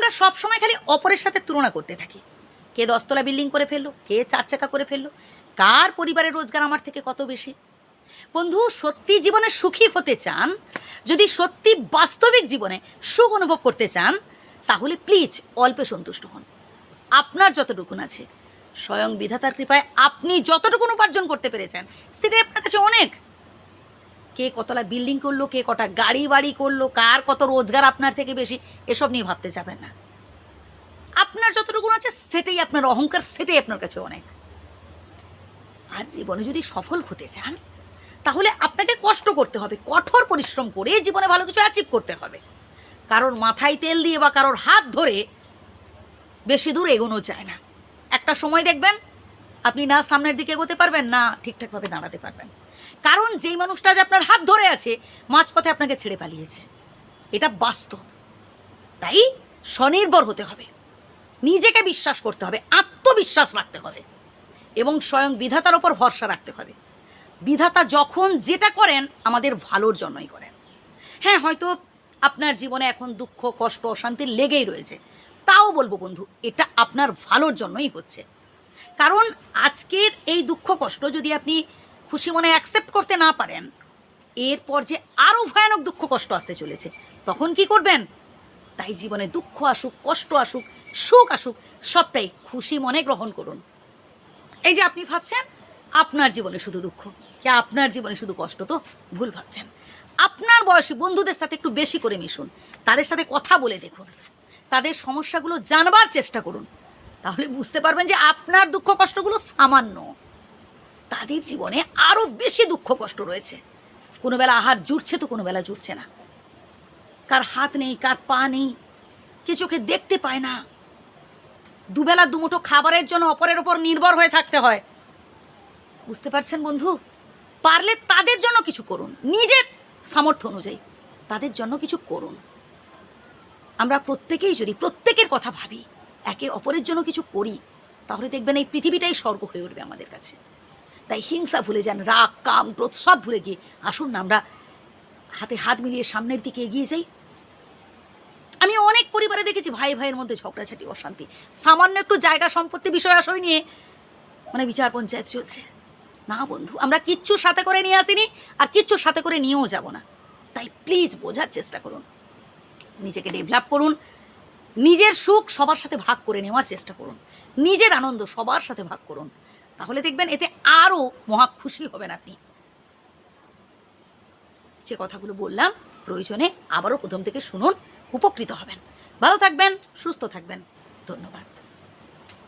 আমরা সবসময় খালি অপরের সাথে তুলনা করতে থাকি। কে 10 তলা বিল্ডিং করে ফেললো, কে 4 চাকা করে ফেললো, কার পরিবারের রোজগার আমার থেকে কত বেশি। বন্ধু, সত্যি জীবনে সুখী হতে চান, যদি সত্যি বাস্তবিক জীবনে সুখ অনুভব করতে চান, তাহলে প্লিজ অল্পে সন্তুষ্ট হন। আপনার যতটুকুন আছে, স্বয়ং বিধাতার কৃপায় আপনি যতটুকুন উপার্জন করতে পেরেছেন, সেটাই আপনার কাছে অনেক। কে কতলা বিল্ডিং করলো, কে কটা গাড়ি বাড়ি করলো, কার কত রোজগার আপনার থেকে বেশি, এসব নিয়ে ভাবতে যাবেন না। আপনার যতটুকুন আছে সেটাই আপনার অহংকার, সেটাই আপনার কাছে অনেক। আর জীবনে যদি সফল হতে চান, তাহলে আপনাকে কষ্ট করতে হবে, কঠোর পরিশ্রম করে জীবনে ভালো কিছু অ্যাচিভ করতে হবে। কারোর মাথায় তেল দিয়ে বা কারোর হাত ধরে বেশি দূর এগোনো যায় না। একটা সময় দেখবেন আপনি না সামনের দিকে এগোতে পারবেন, না ঠিকঠাকভাবে দাঁড়াতে পারবেন। কারণ যেই মানুষটা যে আপনার হাত ধরে আছে, মাঝপথে আপনাকে ছেড়ে পালিয়েছে। এটা বাস্তব। তাই স্বনির্ভর হতে হবে, নিজেকে বিশ্বাস করতে হবে, আত্মবিশ্বাস রাখতে হবে এবং স্বয়ং বিধাতার ওপর ভরসা রাখতে হবে। বিধাতা যখন যেটা করেন আমাদের ভালোর জন্যই করেন। হ্যাঁ, হয়তো আপনার জীবনে এখন দুঃখ, কষ্ট, অশান্তি লেগেই রয়েছে, তাও বলবো বন্ধু, এটা আপনার ভালোর জন্যই হচ্ছে। কারণ আজকের এই দুঃখ কষ্ট যদি আপনি খুশি মনে অ্যাকসেপ্ট করতে না পারেন, এরপর যে আরও ভয়ানক দুঃখ কষ্ট আসতে চলেছে, তখন কি করবেন? তাই জীবনে দুঃখ আসুক, কষ্ট আসুক, সুখ আসুক, সবটাই খুশি মনে গ্রহণ করুন। এই যে আপনি ভাবছেন আপনার জীবনে শুধু দুঃখ, কি আপনার জীবনে শুধু কষ্ট, তো ভুল ভাবছেন। আপনার বয়সী বন্ধুদের সাথে একটু বেশি করে মিশুন, তাদের সাথে কথা বলে দেখুন, তাদের সমস্যাগুলো জানবার চেষ্টা করুন, তাহলে বুঝতে পারবেন যে আপনার দুঃখ কষ্টগুলো সামান্য, তাদের জীবনে আরও বেশি দুঃখ কষ্ট রয়েছে। কোনো বেলা আহার জুটছে তো কোনো বেলা জুটছে না, কার হাত নেই, কার পা নেই, কে চোখে দেখতে পায় না, দুবেলা দুমুঠো খাবারের জন্য অপরের ওপর নির্ভর হয়ে থাকতে হয়। বুঝতে পারছেন বন্ধু? পারলে তাদের জন্য কিছু করুন, নিজের সামর্থ্য অনুযায়ী তাদের জন্য কিছু করুন। আমরা প্রত্যেকেই যদি প্রত্যেকের কথা ভাবি, একে অপরের জন্য কিছু করি, তাহলে দেখবেন এই পৃথিবীটাই স্বর্গ হয়ে উঠবে আমাদের কাছে। তাই হিংসা ভুলে যান, রাগ, কাম, ক্রোধ সব ভুলে গিয়ে আসুন না আমরা হাতে হাত মিলিয়ে সামনের দিকে এগিয়ে যাই। আমি অনেক পরিবারে দেখেছি ভাই ভাইয়ের মধ্যে ঝগড়াঝাটি, অশান্তি, সামান্য একটু জায়গা সম্পত্তি বিষয় আশয় নিয়ে বিচার পঞ্চায়েত চলছে। না বন্ধু, আমরা কিচ্ছু সাথে করে নিয়ে আসিনি, আর কিচ্ছু সাথে করে নিয়েও যাব না। তাই প্লিজ বোঝার চেষ্টা করুন, নিজেকে ডেভেলপ করুন, নিজের সুখ সবার সাথে ভাগ করে নেওয়ার চেষ্টা করুন, নিজের আনন্দ সবার সাথে ভাগ করুন, তাহলে দেখবেন এতে আরও মহা খুশি হবেন আপনি। যে কথাগুলো বললাম প্রয়োজনে আবারও প্রথম থেকে শুনুন, উপকৃত হবেন। ভালো থাকবেন, সুস্থ থাকবেন। ধন্যবাদ।